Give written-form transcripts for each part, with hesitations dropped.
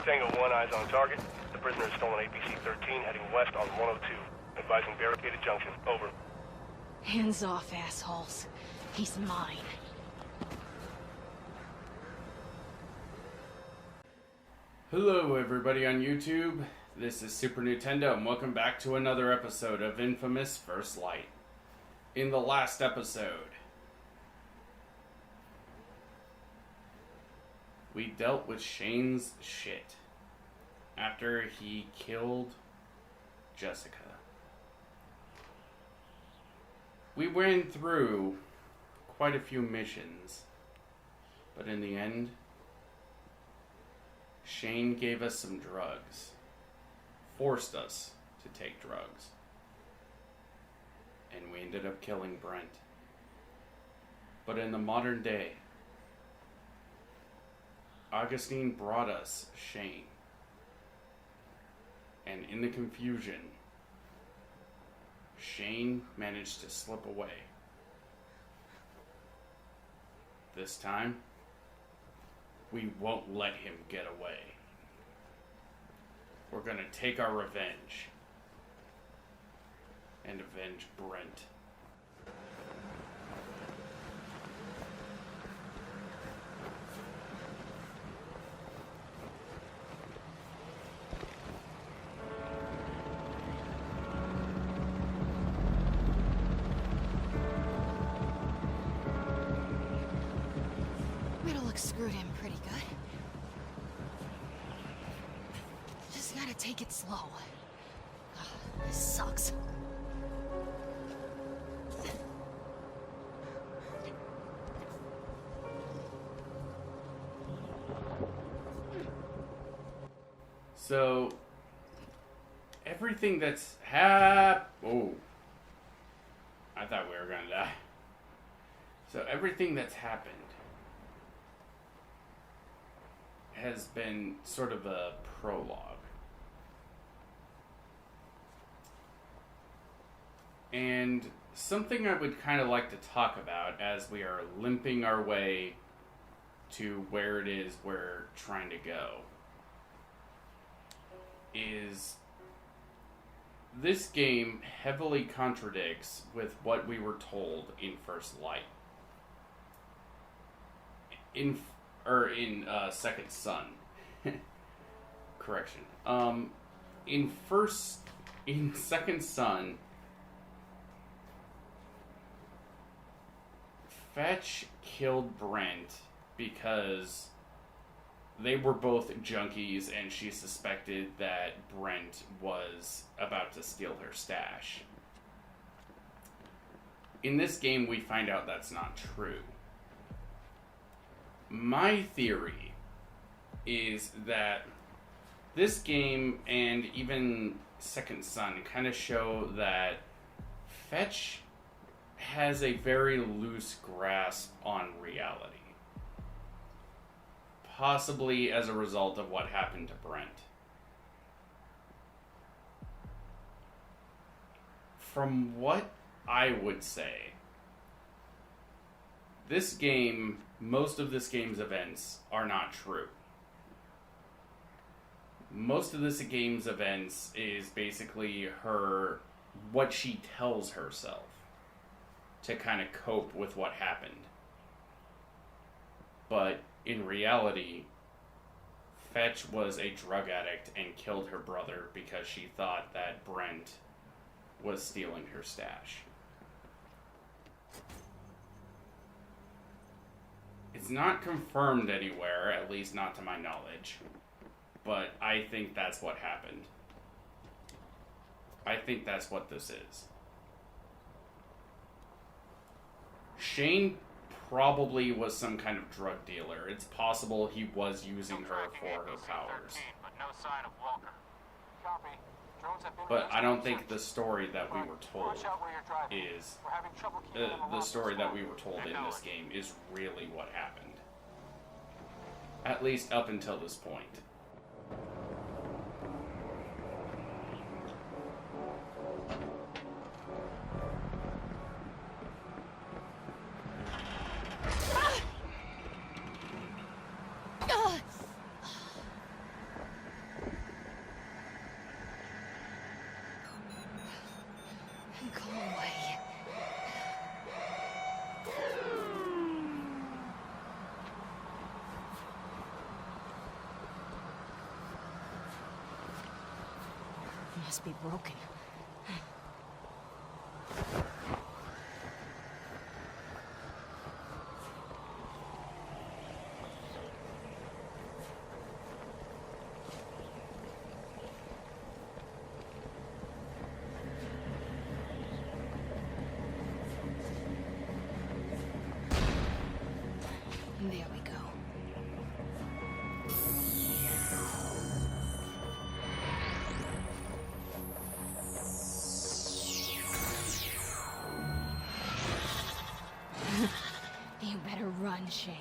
Tango 1, eyes on target. The prisoner has stolen EP7 heading west on 102. Advising barricaded junction. Over. Hands off, assholes. He's mine. Hello everybody on YouTube, this is Super Nintendo and welcome back to another episode of Infamous First Light. In the last episode, we dealt with Shane's shit after he killed Jessica. We went through quite a few missions, but in the end, Shane gave us some drugs, forced us to take drugs, and we ended up killing Brent. But in the modern day, Augustine brought us Shane, and in the confusion, Shane managed to slip away. This time, we won't let him get away. We're gonna take our revenge and avenge Brent. Riddle screwed him pretty good. Just gotta take it slow. This sucks. So, everything that's oh. I thought we were gonna die. So, everything that's happened has been sort of a prologue. And something I would kind of like to talk about as we are limping our way to where it is we're trying to go is this game heavily contradicts with what we were told in First Light. In Second Son. Correction. In Second Son, Fetch killed Brent because they were both junkies and she suspected that Brent was about to steal her stash. In this game, we find out that's not true. My theory is that this game and even Second Son kind of show that Fetch has a very loose grasp on reality. Possibly as a result of what happened to Brent. From what I would say, this game, most of this game's events are not true. Most of this game's events is basically what she tells herself to kind of cope with what happened. But in reality, Fetch was a drug addict and killed her brother because she thought that Brent was stealing her stash. It's not confirmed anywhere, at least not to my knowledge, but I think that's what happened. I think that's what this is. Shane probably was some kind of drug dealer. It's possible he was using her for her powers. But no sign of Walker. Copy. Drones have been But I don't think the story that we were told Watch out where you're driving. is We're having trouble keeping them the off story this that we road. were told I in know this it. game is really what happened. At least up until this point. Must be broken. There we go. You better run, Shane.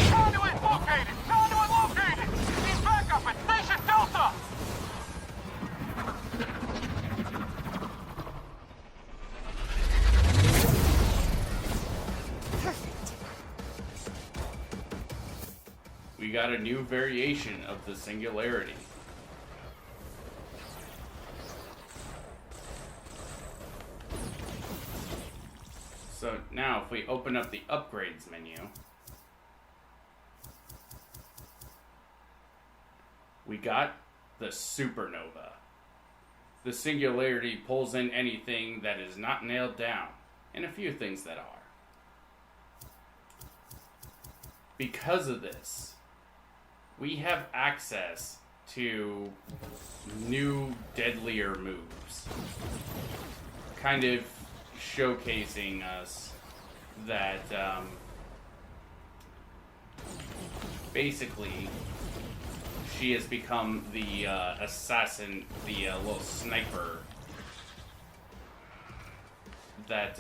Conduit located! Conduit located! He's back up at Station Delta! Perfect. We got a new variation of the singularity. So now if we open up the upgrades menu, we got the supernova. The singularity pulls in anything that is not nailed down, and a few things that are. Because of this, we have access to new, deadlier moves. Kind of showcasing us that, basically, she has become the assassin, the little sniper that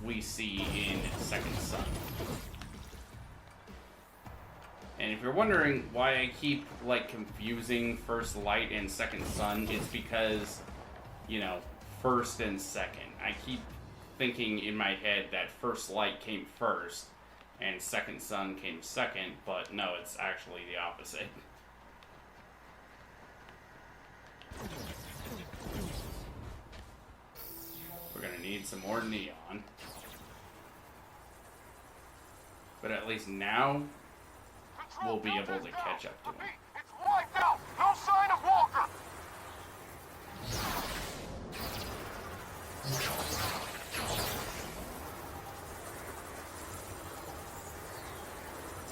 we see in Second Son. And if you're wondering why I keep like confusing First Light and Second Son, it's because, you know, first and second. I keep thinking in my head that First Light came first and Second Son came second, but no, it's actually the opposite. We're gonna need some more neon. But at least now, we'll be able to catch up to him. It's wiped out! No sign of Walker!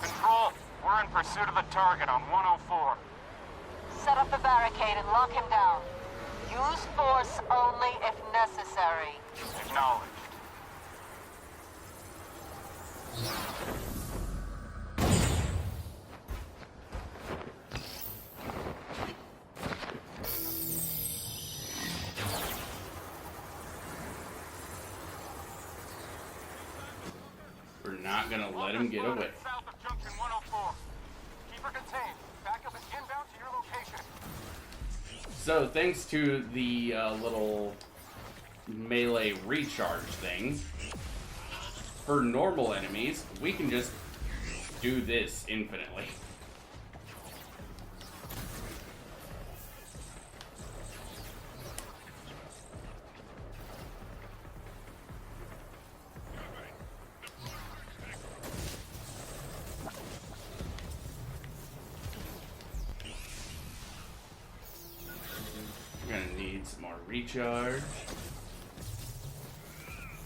Control, we're in pursuit of the target on 104. Set up the barricade and lock him down. Use force only if necessary. Acknowledged. We're not gonna let him get away. South of Junction 104. Keep her contained. Backup is inbound to your location. So thanks to the little melee recharge thing, for normal enemies, we can just do this infinitely. We're gonna need some more recharge.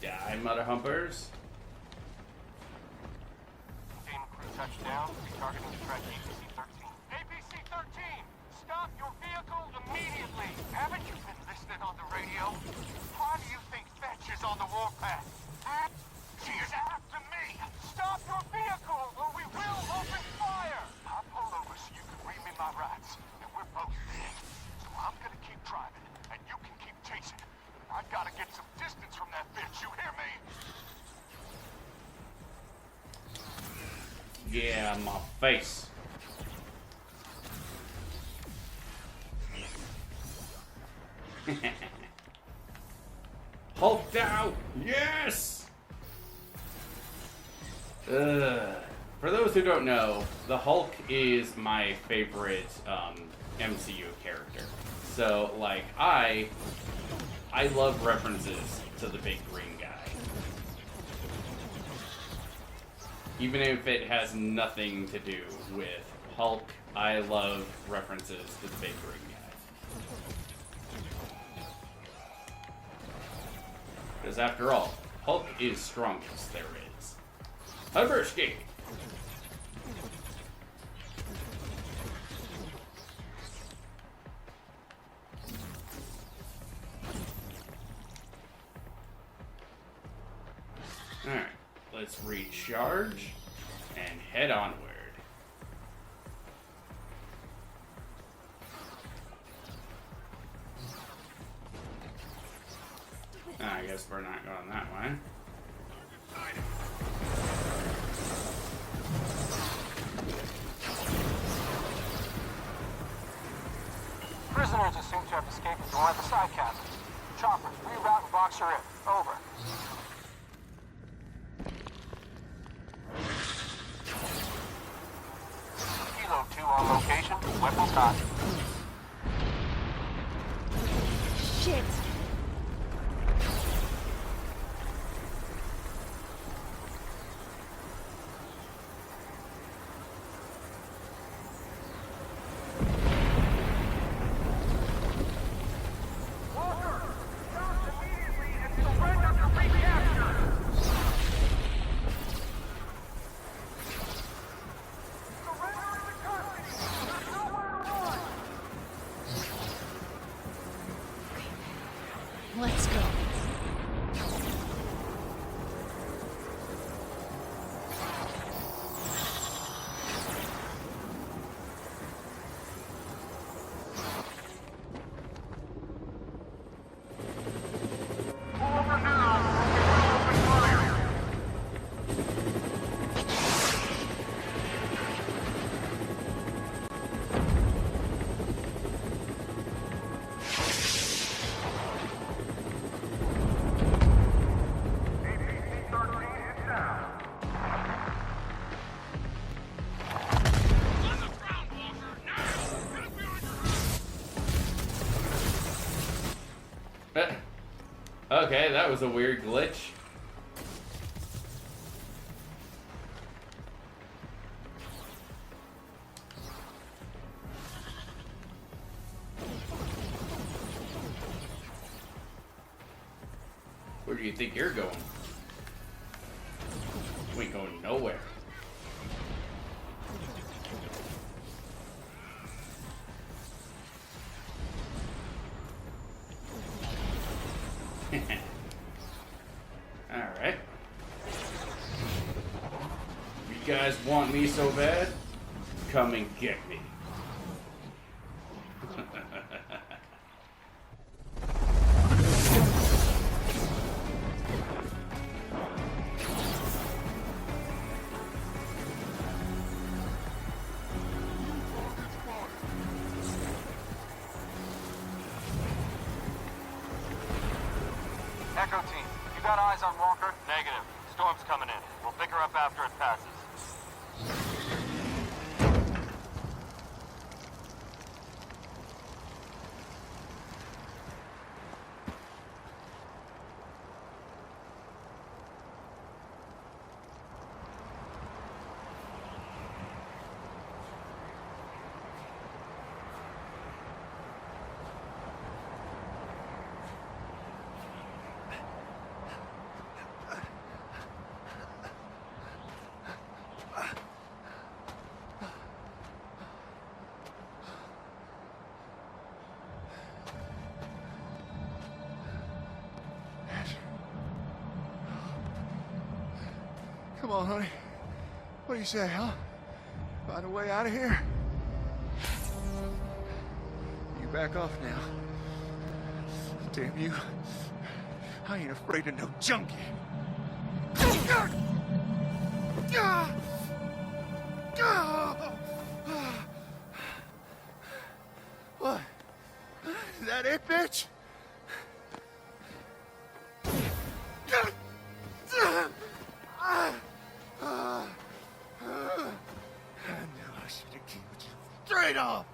Die, mother humpers. Containment crew touchdown. Retargeting the threat APC-13. APC-13! Stop your vehicle immediately! Haven't you been listening on the radio? Why do you think Fetch is on the warpath? Huh? She is after me! Stop your vehicle or we will open fire! I'll pull over so you can read me my rights. And we're both dead. So I'm gonna keep driving, and you can keep chasing. I've gotta get some distance from that bitch, you hear me? Yeah, my face. Hulked out! Yes! For those who don't know, the Hulk is my favorite MCU character. So, like, I love references to the big green guy. Even if it has nothing to do with Hulk, I love references to the bakery guy. Because after all, Hulk is strongest there is. Hyperscape! Alright, let's recharge and head onward. I guess we're not going that way. Prisoners are assumed to have escaped into one of the side cabins. Choppers, reroute and box her in. Over. Kilo 2 on location. Weapons hot. Shit! Let's go. Okay, that was a weird glitch. Where do you think you're going? You ain't going nowhere. Alright. You guys want me so bad? Come and get me. Echo team, you got eyes on Walker? Negative. Storm's coming in. We'll pick her up after it passes. Come on, honey. What do you say, huh? Find a way out of here? You back off now. Damn you. I ain't afraid of no junkie. What? Is that it, bitch? I knew I should have killed you straight off.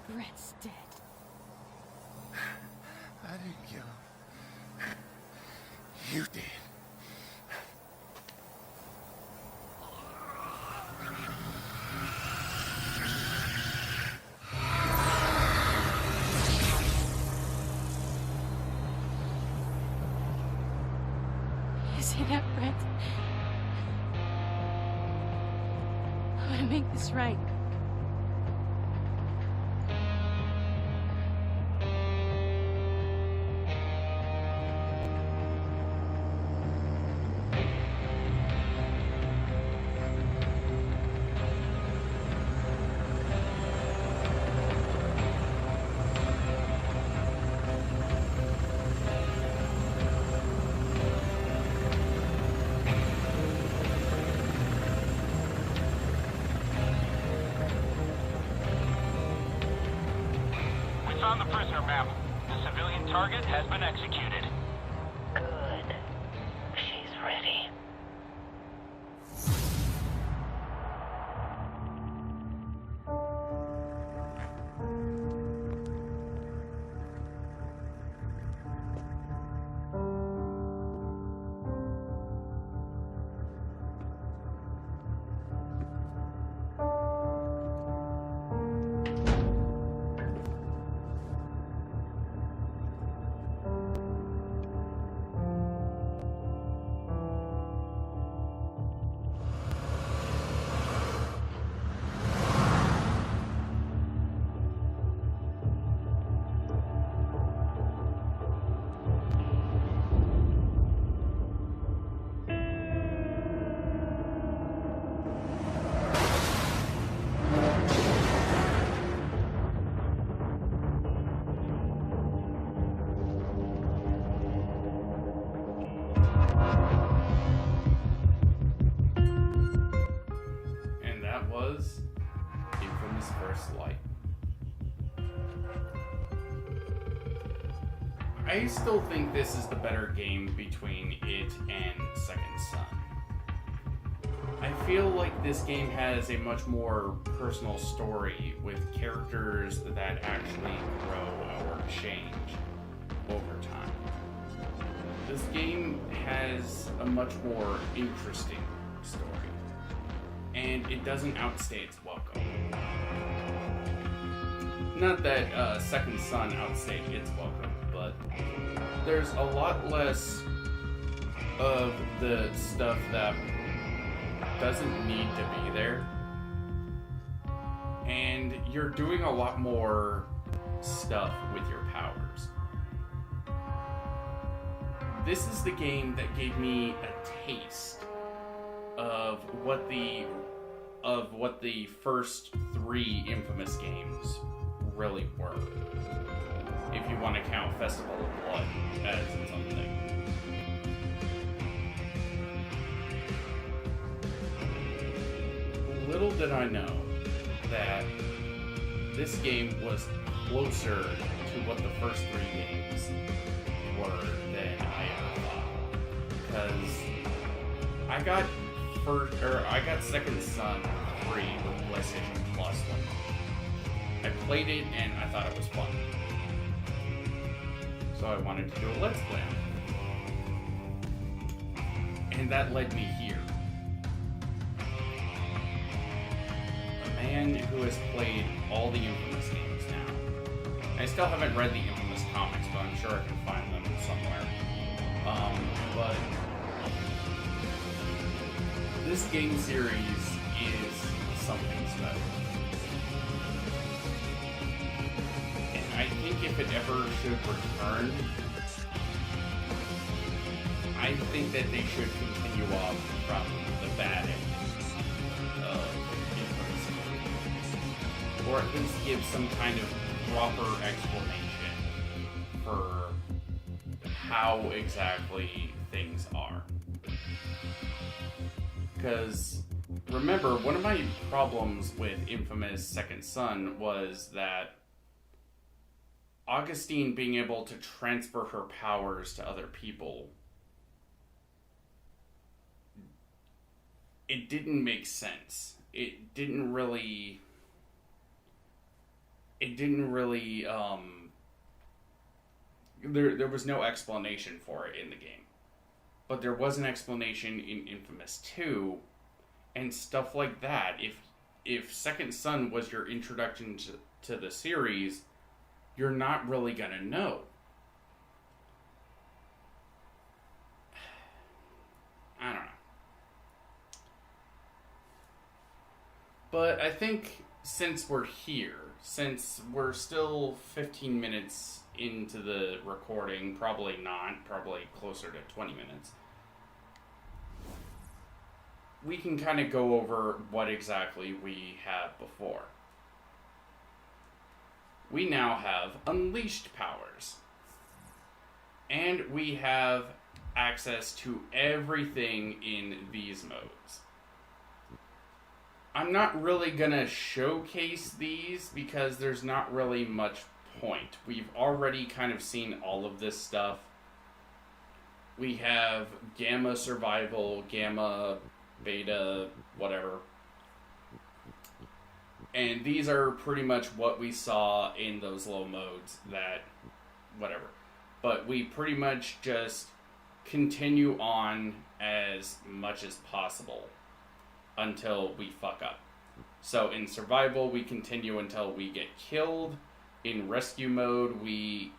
Brent's dead. I didn't kill him. You did. You see that, Brent? I'm gonna make this right. Found the prisoner, ma'am. The civilian target has been executed. Good. She's ready. And that was Infamous First Light. I still think this is the better game between it and Second Son. I feel like this game has a much more personal story with characters that actually grow or change over time. This game has a much more interesting story, and it doesn't outstay its welcome. Not that Second Son outstayed its welcome, but there's a lot less of the stuff that doesn't need to be there, and you're doing a lot more stuff with your powers. This is the game that gave me a taste of what the first 3 Infamous games really were, if you want to count Festival of Blood as its own thing. Little did I know that this game was closer to what the first 3 games were than I ever thought. Because I got Second Son free with PlayStation Plus one month. I played it and I thought it was fun. So I wanted to do a Let's Play. And that led me here. A man who has played all the Infamous games now. I still haven't read the Infamous comics, but I'm sure I can find them somewhere. But this game series is something special. And I think if it ever should return, I think that they should continue off from the bad end of Infamous. Or at least give some kind of proper explanation for how exactly things are. Because, remember, one of my problems with Infamous Second Son was that Augustine being able to transfer her powers to other people, it didn't make sense. It didn't really there was no explanation for it in the game. But there was an explanation in Infamous 2 and stuff like that. If Second Son was your introduction to the series, you're not really gonna know. I don't know. But I think since we're here, since we're still 15 minutes into the recording, probably closer to 20 minutes, we can kind of go over what exactly we have before. We now have unleashed powers. And we have access to everything in these modes. I'm not really gonna showcase these because there's not really much point. We've already kind of seen all of this stuff. We have Gamma Survival, Gamma, Beta, whatever. And these are pretty much what we saw in those low modes, that, whatever. But we pretty much just continue on as much as possible until we fuck up. So in survival, we continue until we get killed. In rescue mode, we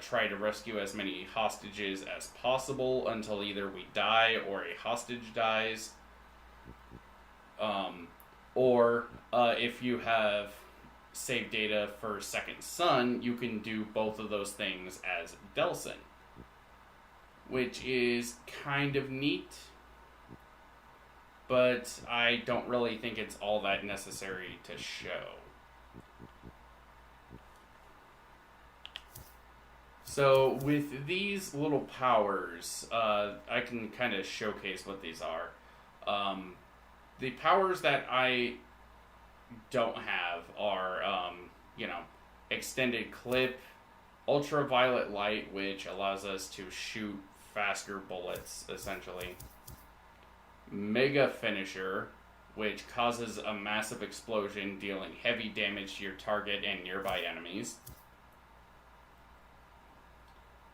try to rescue as many hostages as possible until either we die or a hostage dies. Or if you have save data for Second Son, you can do both of those things as Delsin, which is kind of neat, but I don't really think it's all that necessary to show. So with these little powers, I can kind of showcase what these are. The powers that I don't have are, extended clip, ultraviolet light, which allows us to shoot faster bullets, essentially. Mega finisher, which causes a massive explosion, dealing heavy damage to your target and nearby enemies.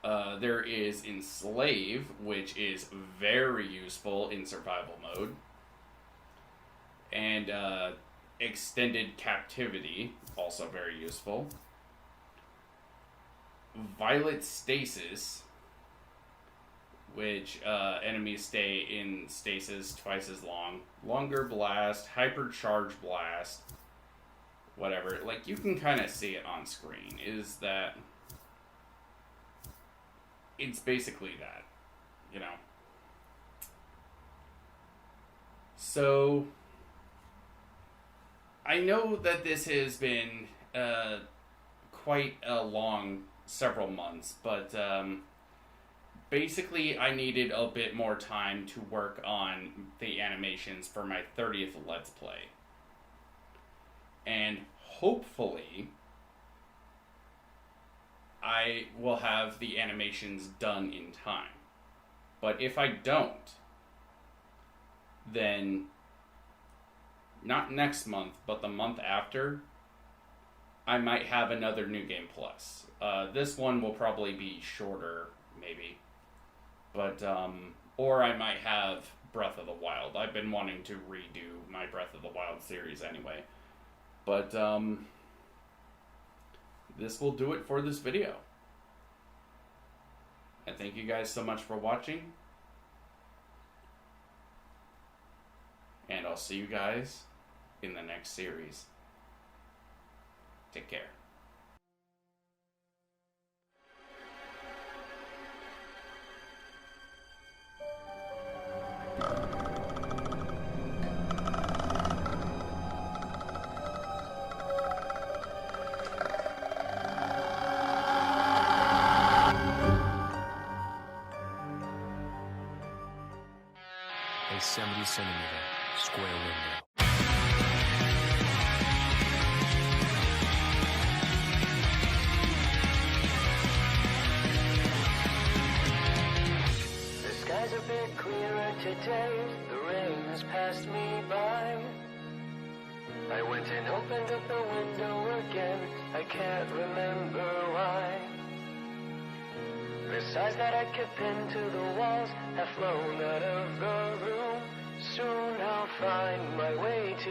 There is enslave, which is very useful in survival mode. And extended captivity, also very useful. Violet stasis, which enemies stay in stasis twice as long. Longer blast, hypercharge blast, whatever. Like, you can kind of see it on screen, is that it's basically that, you know. So I know that this has been quite a long several months, but basically I needed a bit more time to work on the animations for my 30th Let's Play. And hopefully I will have the animations done in time. But if I don't, then not next month, but the month after, I might have another New Game Plus. This one will probably be shorter, maybe. But, or I might have Breath of the Wild. I've been wanting to redo my Breath of the Wild series anyway. But, this will do it for this video. And thank you guys so much for watching. And I'll see you guys in the next series. Take care. A 70-centimeter square window. The skies are a bit clearer today. The rain has passed me by. I went and opened up the window again. I can't remember why. The sighs that I kept pinned to the walls have flown out of the room. Soon I'll find my way to